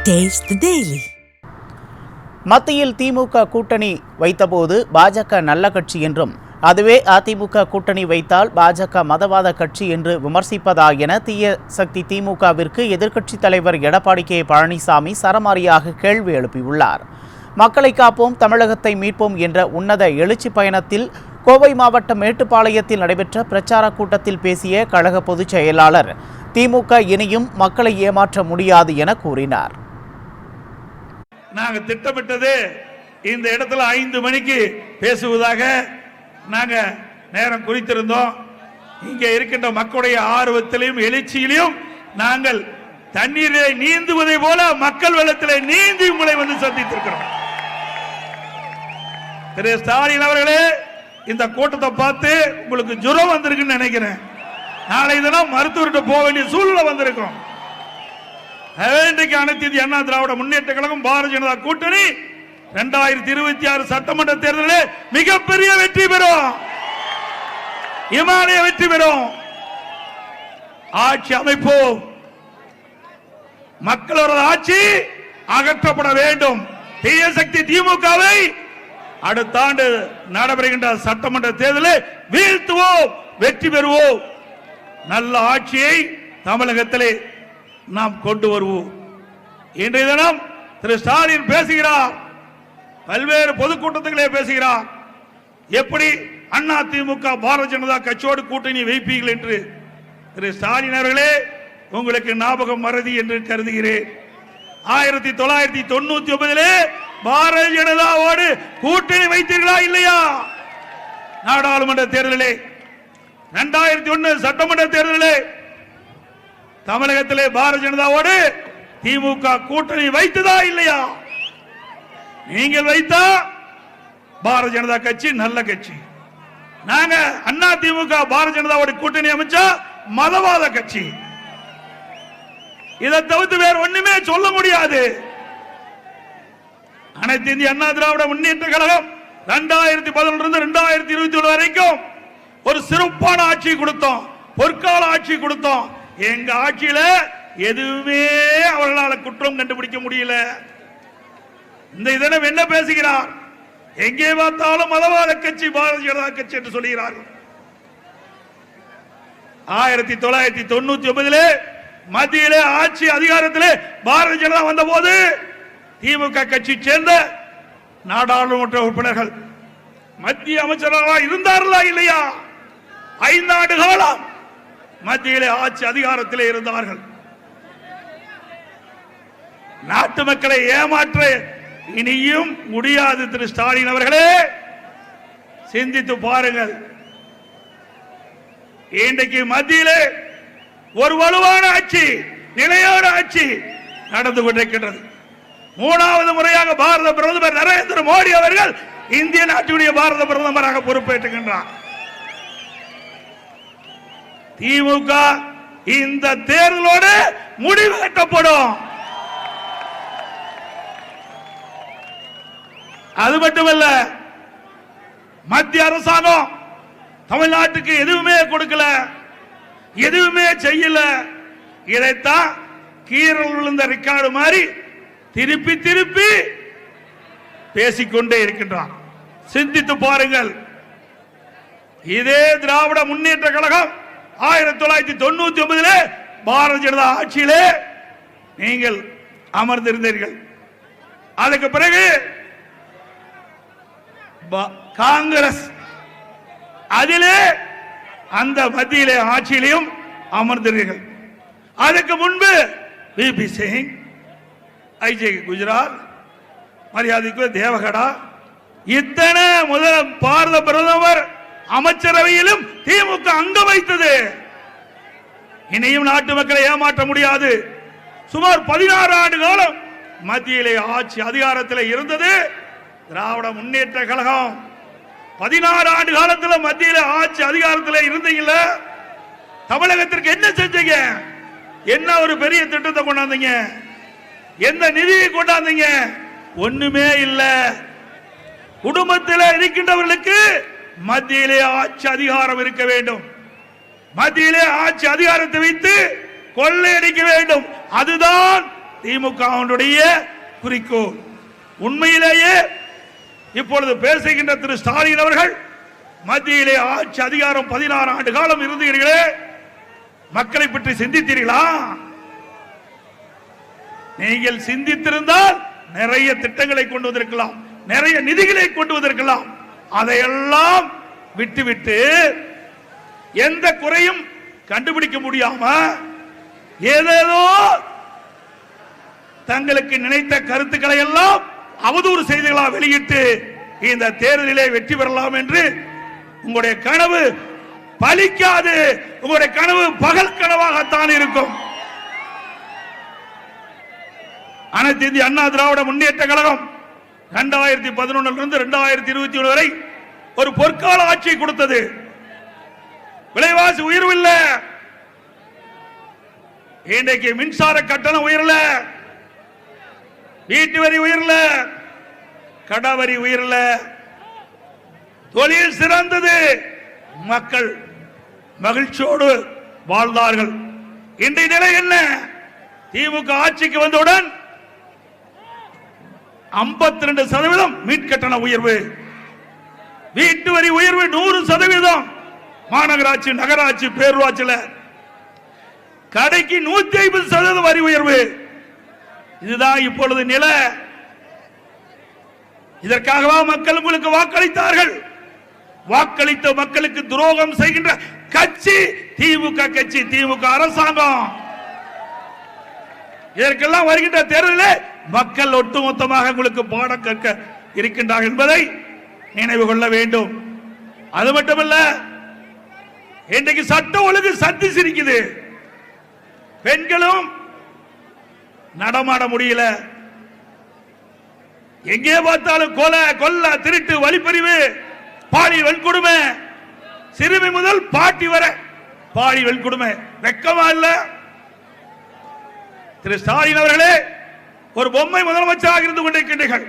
Taste the Daily. மத்தியில் திமுக கூட்டணி வைத்தபோது பாஜக நல்ல கட்சி என்றும், அதுவே அதிமுக கூட்டணி வைத்தால் பாஜக மதவாத கட்சி என்று விமர்சிப்பதா என தீய சக்தி திமுகவிற்கு எதிர்க்கட்சித் தலைவர் எடப்பாடி கே பழனிசாமி சரமாரியாக கேள்வி எழுப்பியுள்ளார். மக்களை காப்போம், தமிழகத்தை மீட்போம் என்ற உன்னத எழுச்சி பயணத்தில் கோவை மாவட்டம் மேட்டுப்பாளையத்தில் நடைபெற்ற பிரச்சார கூட்டத்தில் பேசிய கழக பொதுச் செயலாளர், திமுக இனியும் மக்களை ஏமாற்ற முடியாது என கூறினார். நாங்கள் திட்டமிட்டது இந்த இடத்துல 5 மணிக்கு பேசுவதாக நாங்கள் நேரம் குறித்திருந்தோம். இங்கே இருக்கின்ற மக்களுடைய ஆர்வத்திலையும் எழுச்சியிலையும் நாங்கள் தண்ணீரை நீந்துவதை போல மக்கள் வெள்ளத்திலே நீந்தி உங்களை வந்து சந்தித்திருக்கிறோம். திரு ஸ்டாலின் அவர்களே, இந்த கூட்டத்தை பார்த்து உங்களுக்கு ஜுரம் வந்திருக்குன்னு நினைக்கிறேன். நாளை தினம் மருத்துவர்கிட்ட போக வேண்டிய சூழ்நிலை வந்திருக்கிறோம். இன்றைக்கு அனைத்து இந்திய அண்ணா திராவிட முன்னேற்ற கழகம் பாரதிய ஜனதா கூட்டணி 2026 சட்டமன்ற தேர்தலில் மிகப்பெரிய வெற்றி பெறும், இமாலய வெற்றி பெறும். ஆட்சி அமைப்போம். மக்களோட ஆட்சி அகற்றப்பட வேண்டும். தீய சக்தி திமுகவை அடுத்த ஆண்டு நடைபெறுகின்ற சட்டமன்ற தேர்தலில் வீழ்த்துவோம், வெற்றி பெறுவோம். நல்ல ஆட்சியை தமிழகத்திலே நாம் கொண்டு வருவோம். இன்றைய தினம் திரு ஸ்டாலின் பேசுகிறார், பல்வேறு பொதுக்கூட்டத்திலே பேசுகிறார். எப்படி அண்ணா திமுக பாரதிய ஜனதா கட்சியோடு கூட்டணி வைப்பீர்கள் என்று. திரு ஸ்டாலின் அவர்களே, உங்களுக்கு ஞாபகம் மறதி என்று கருதுகிறேன். 1999 பாரதிய ஜனதாவோடு கூட்டணி வைத்தீர்களா இல்லையா? நாடாளுமன்ற தேர்தலிலே, 2001 சட்டமன்ற தேர்தலிலே தமிழகத்திலே பாரதிய ஜனதாவோடு திமுக கூட்டணி வைத்ததா இல்லையா? நீங்கள் வைத்தா பாரதிய ஜனதா கட்சி நல்ல கட்சி. நாங்க அண்ணா திமுக பாரதிய ஜனதாவோட கூட்டணி அமைச்சா மதவாத கட்சி. இதை தவிர்த்து வேற ஒண்ணுமே சொல்ல முடியாது. அனைத்து இந்திய அண்ணா திராவிட முன்னேற்ற கழகம் 2011 2021 வரைக்கும் ஒரு சிறப்பான ஆட்சி கொடுத்தோம், பொற்கால ஆட்சி கொடுத்தோம். எங்க ஆட்சியில எதுவுமே அவர்களால் குற்றம் கண்டுபிடிக்க முடியல. இந்த தினம் என்ன பேசுகிறார்? எங்கே பார்த்தாலும் மதவாத கட்சி பாரதிய ஜனதா கட்சி என்று சொல்கிறார்கள். 1999 மத்தியிலே ஆட்சி அதிகாரத்திலே பாரதிய ஜனதா வந்த போது திமுக கட்சி சேர்ந்த நாடாளுமன்ற உறுப்பினர்கள் மத்திய அமைச்சர்களாக இருந்தார்களா இல்லையா? 5 ஆண்டு காலம் மத்தியிலே ஆட்சி அதிகாரத்திலே இருந்தார்கள். நாட்டு மக்களை ஏமாற்ற இனியும் முடியாது. திரு ஸ்டாலின் அவர்களே, சிந்தித்து பாருங்கள். இன்றைக்கு மத்தியிலே ஒரு வலுவான ஆட்சி, நிலையான ஆட்சி நடந்து கொண்டிருக்கின்றது. 3வது முறையாக பாரத பிரதமர் நரேந்திர மோடி அவர்கள் இந்திய நாட்டுடைய பாரத பிரதமராக பொறுப்பேற்றுகின்றார். திமுக இந்த தேர்தலோடு முடிவு கட்டப்படும். அது மட்டுமல்ல, மத்திய அரசாங்கம் தமிழ்நாட்டுக்கு எதுவுமே கொடுக்கல, எதுவுமே செய்யல. இதைத்தான் கீரல் விழுந்த ரெக்கார்டு மாதிரி திருப்பி திருப்பி பேசிக்கொண்டே இருக்கின்றார். சிந்தித்து பாருங்கள். இதே திராவிட முன்னேற்ற கழகம் 1999 பாரதிய ஜனதா ஆட்சியிலே நீங்கள் அமர்ந்திருந்தீர்கள். அதுக்கு பிறகு காங்கிரஸ் அதிலே அந்த மத்தியிலே ஆட்சியிலையும் அமர்ந்தீர்கள். அதுக்கு முன்பு விபி சிங், ஐஜே குஜராத், மரியாதைக்கு தேவகடா, இத்தனை முதல் பாரத பிரதமர் அமைச்சரவையிலும் திமுக அங்க வைத்தது. இனியும் நாட்டு மக்களை ஏமாற்ற முடியாது. சுமார் 16 ஆண்டு காலம் மத்தியிலே ஆட்சி அதிகாரத்தில் இருந்தது திராவிட முன்னேற்ற கழகம். 16 ஆண்டு காலத்தில் மத்தியில ஆட்சி அதிகாரத்தில் இருந்தீங்கல்ல, தமிழகத்திற்கு என்ன செஞ்சீங்க? என்ன ஒரு பெரிய திட்டத்தை கொண்டாந்தீங்க? எந்த நிதியை கொண்டாந்தீங்க? ஒண்ணுமே இல்ல. குடும்பத்தில் இருக்கின்றவர்களுக்கு மத்தியிலே ஆட்சி அதிகாரம் இருக்க வேண்டும். மத்தியிலே ஆட்சி அதிகாரத்தை வைத்து கொள்ளையடிக்க வேண்டும். அதுதான் திமுகவுடைய குறிக்கோள். உண்மையிலேயே இப்பொழுது பேசுகின்ற திரு ஸ்டாலின் அவர்கள் மத்தியிலே ஆட்சி அதிகாரம் 16 ஆண்டு காலம் இருந்தீர்களே, மக்களை பற்றி சிந்தித்தீர்களா? நீங்கள் சிந்தித்திருந்தால் நிறைய திட்டங்களை கொண்டு வந்திருக்கலாம், நிறைய நிதிகளை கொண்டு வந்திருக்கலாம். அதையெல்லாம் விட்டுவிட்டு எந்த குறையும் கண்டுபிடிக்க முடியாம ஏதேதோ தங்களுக்கு நினைத்த கருத்துக்களை எல்லாம் அவதூறு செய்திகளாக வெளியிட்டு இந்த தேர்தலிலே வெற்றி பெறலாம் என்று உங்களுடைய கனவு பலிக்காது. உங்களுடைய கனவு பகல் கனவாகத்தான் இருக்கும். அனைத்து இந்திய அண்ணா திராவிட முன்னேற்ற கழகம் 2011 2021 வரை ஒரு பொற்கால ஆட்சியை கொடுத்தது. விலைவாசி உயர்வில்ல, இன்றைக்கு மின்சார கட்டணம் உயரல, வீட்டு வரி உயரல, கடவரி உயரல, தொழில் சிறந்தது, மக்கள் மகிழ்ச்சியோடு வாழ்ந்தார்கள். இன்றைய நிலை என்ன? திமுக ஆட்சிக்கு வந்தவுடன் 52% மின்கட்டண உயர்வு, வீட்டு வரி உயர்வு 100%, மாநகராட்சி நகராட்சி பேரூராட்சியில கடைக்கு 150% வரி உயர்வு. இதுதான் இப்பொழுது நிலை. இதற்காகவா மக்கள் உங்களுக்கு வாக்களித்தார்கள்? வாக்களித்த மக்களுக்கு துரோகம் செய்கின்ற கட்சி திமுக கட்சி, திமுக அரசாங்கம். இதற்கெல்லாம் வருகின்ற தேர்தலில் மக்கள் ஒட்டுமொத்தமாக உங்களுக்கு பாடம் கற்க இருக்கின்றார்கள் என்பதை நினைவு கொள்ள வேண்டும். அது மட்டுமல்ல, இன்றைக்கு சட்ட ஒழுங்கு சந்தி சிரிக்குது. பெண்களும் நடமாட முடியல. எங்கே பார்த்தாலும் கொலை, கொல்ல, திருட்டு, வழிப்பறிவு, பாலியல் வன்கொடுமை, சிறுமி முதல் பாட்டி வரை பாலியல் வன்கொடுமை. வெக்கமா இல்ல? திரு ஸ்டாலின் அவர்களே ஒரு பொம்மை முதலமைச்சராக இருந்து கொண்டிருக்கின்றீர்கள்.